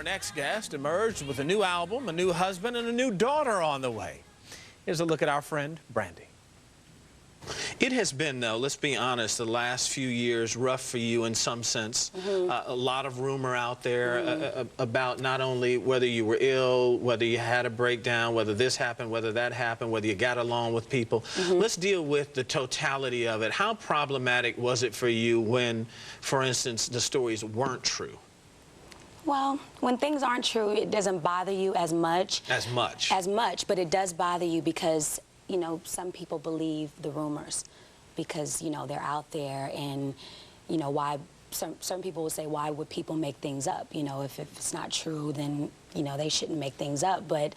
Our next guest emerged with a new album, a new husband, and a new daughter on the way. Here's a look at our friend, Brandy. It has been, though, let's be honest, the last few years rough for you in some sense. A lot of rumor out there about not only whether you were ill, whether you had a breakdown, whether this happened, whether that happened, whether you got along with people. Let's deal with the totality of it. How problematic was it for you when, for instance, the stories weren't true? Well, when things aren't true, it doesn't bother you as much. As much, but it does bother you because, you know, some people believe the rumors because, you know, they're out there and, you know, why, certain people will say, why would people make things up? You know, if it's not true, then, you know, they shouldn't make things up. But,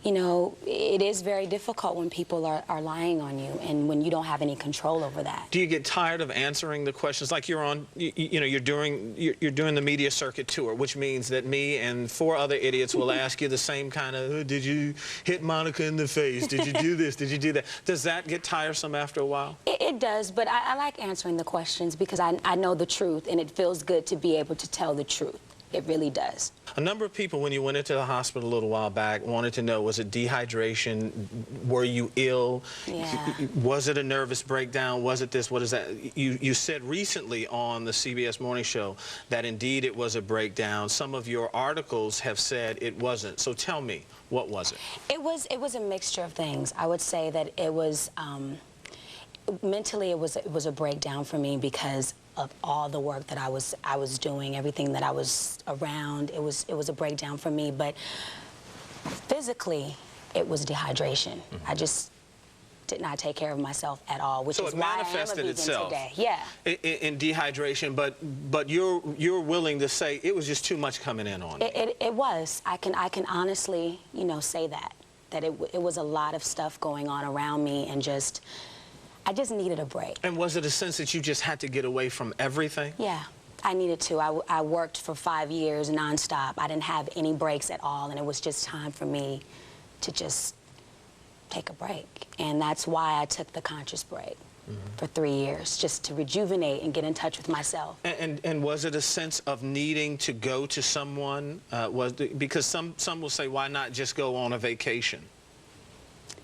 you know, it is very difficult when people are lying on you and when you don't have any control over that. Do you get tired of answering the questions? Like you're on, you know, you're doing the media circuit tour, which means that me and 4 other idiots will ask you the same kind of, did you hit Monica in the face? Did you do this? Did you do that? Does that get tiresome after a while? It does, but I like answering the questions because I know the truth and it feels good to be able to tell the truth. It really does. A number of people, when you went into the hospital a little while back, wanted to know, was it dehydration? Were you ill? Yeah. Was it a nervous breakdown? Was it this? What is that? You said recently on the CBS Morning Show that indeed it was a breakdown. Some of your articles have said it wasn't. So tell me, what was it? It was a mixture of things. I would say that it was, mentally it was a breakdown for me because of all the work that I was doing, everything that I was around. It was a breakdown for me, but physically it was dehydration. I just did not take care of myself at all, which is why I am a vegan today. Yeah. In dehydration, but you're willing to say it was just too much coming in on you. It was. I can honestly, you know, say that it was a lot of stuff going on around me and I just needed a break. And was it a sense that you just had to get away from everything? Yeah, I needed to. I worked for 5 years nonstop. I didn't have any breaks at all, and it was just time for me to just take a break. And that's why I took the conscious break for 3 years, just to rejuvenate and get in touch with myself. And was it a sense of needing to go to someone? Because some will say, why not just go on a vacation?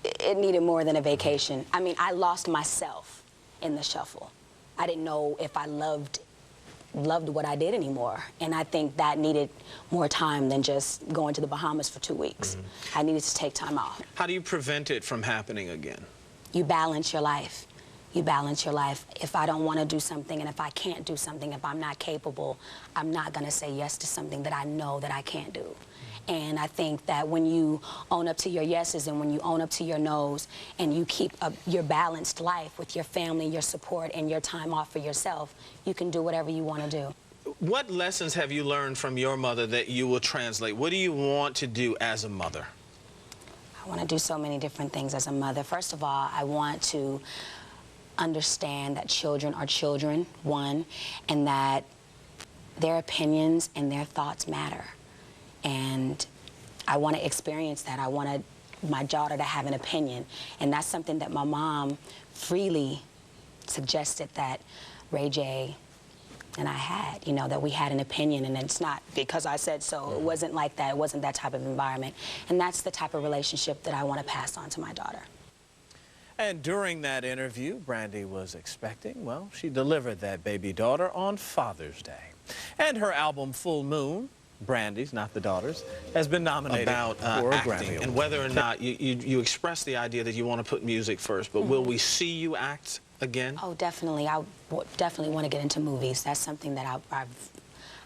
It needed more than a vacation. I mean, I lost myself in the shuffle. I didn't know if I loved what I did anymore. And I think that needed more time than just going to the Bahamas for 2 weeks. I needed to take time off. How do you prevent it from happening again? You balance your life. You balance your life. If I don't want to do something and if I can't do something, if I'm not capable, I'm not going to say yes to something that I know that I can't do. And I think that when you own up to your yeses and when you own up to your no's and you keep your balanced life with your family, your support, and your time off for yourself, you can do whatever you want to do. What lessons have you learned from your mother that you will translate? What do you want to do as a mother? I want to do so many different things as a mother. First of all, I want to understand that children are children, one, and that their opinions and their thoughts matter. And I want to experience that. I wanted my daughter to have an opinion. And that's something that my mom freely suggested that Ray J and I had, you know, that we had an opinion. And it's not because I said so. It wasn't like that. It wasn't that type of environment. And that's the type of relationship that I want to pass on to my daughter. And during that interview, Brandy was expecting, well, she delivered that baby daughter on Father's Day. And her album, Full Moon, Brandy's, not the daughter's, has been nominated for a Grammy. And whether or not you express the idea that you want to put music first, but will we see you act again? Oh, definitely. I definitely want to get into movies. That's something that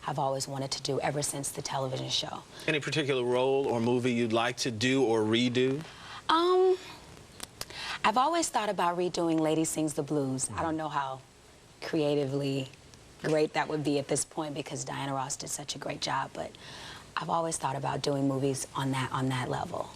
I've always wanted to do ever since the television show. Any particular role or movie you'd like to do or redo? I've always thought about redoing Lady Sings the Blues. I don't know how creatively great that would be at this point because Diana Ross did such a great job, but I've always thought about doing movies on that level.